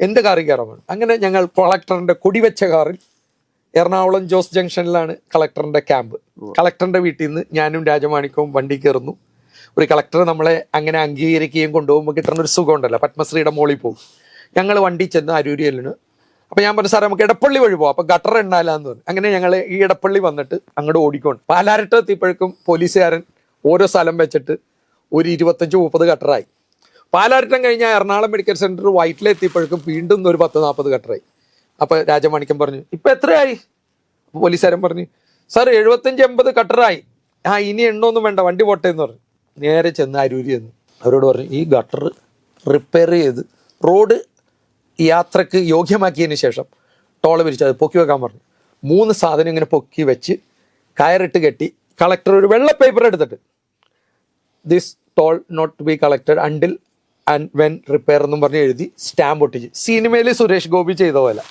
എൻ്റെ കാറിൽ കയറാൻ വേണം. അങ്ങനെ ഞങ്ങൾ കളക്ടറിൻ്റെ കൊടിവെച്ച കാറിൽ എറണാകുളം ജോസ് ജംഗ്ഷനിലാണ് കളക്ടറിൻ്റെ ക്യാമ്പ്. കളക്ടറിൻ്റെ വീട്ടിൽ നിന്ന് ഞാനും രാജമാണിക്കവും വണ്ടി കയറുന്നു. ഒരു കളക്ടർ നമ്മളെ അങ്ങനെ അംഗീകരിക്കുകയും കൊണ്ടുപോകുമ്പോൾ കിട്ടുന്ന ഒരു സുഖം ഉണ്ടല്ലോ, പത്മശ്രീയുടെ മോളിൽ പോകും. ഞങ്ങൾ വണ്ടി ചെന്ന് അരൂരിയല്ലിന്. അപ്പോൾ ഞാൻ പറഞ്ഞു, സാറേ നമുക്ക് ഇടപ്പള്ളി വഴി പോകാം, അപ്പോൾ ഗട്ടർ ഉണ്ടാലാന്ന് പറഞ്ഞു. അങ്ങനെ ഞങ്ങൾ ഈ ഇടപ്പള്ളി വന്നിട്ട് അങ്ങോട്ട് ഓടിക്കൊണ്ട് പാലാരട്ട് എത്തിയപ്പോഴേക്കും പോലീസുകാരൻ ഓരോ സ്ഥലം വെച്ചിട്ട് ഒരു 25-30 ഗട്ടറായി. പാലാരട്ടം കഴിഞ്ഞാൽ എറണാകുളം മെഡിക്കൽ സെൻറ്റർ വൈറ്റിലെത്തിയപ്പോഴേക്കും വീണ്ടും ഒരു 10-40 ഗട്ടറായി. അപ്പോൾ രാജമാണിക്യം പറഞ്ഞു, ഇപ്പം എത്രയായി? അപ്പോൾ പോലീസുകാരൻ പറഞ്ഞു, സാർ 75-80 ഗട്ടറായി. ഇനി എണ്ണൊന്നും വേണ്ട, വണ്ടി പോട്ടെ എന്ന് പറഞ്ഞു. നേരെ ചെന്ന് അരൂരി ചെന്ന് അവരോട് പറഞ്ഞു, ഈ ഗട്ടർ റിപ്പയർ ചെയ്ത് റോഡ് യാത്രക്ക് യോഗ്യമാക്കിയതിന് ശേഷം ടോള് പിരിച്ച് അത് പൊക്കി വെക്കാൻ പറഞ്ഞു. 3 സാധനം ഇങ്ങനെ പൊക്കി വെച്ച് കയറിട്ട് കെട്ടി കളക്ടർ ഒരു വെള്ള പേപ്പർ എടുത്തിട്ട് this toll not to be collected until and when repair എന്നും പറഞ്ഞ് എഴുതി സ്റ്റാമ്പ് ഒട്ടിച്ച്. സിനിമയിൽ സുരേഷ് ഗോപി ചെയ്ത പോലെ.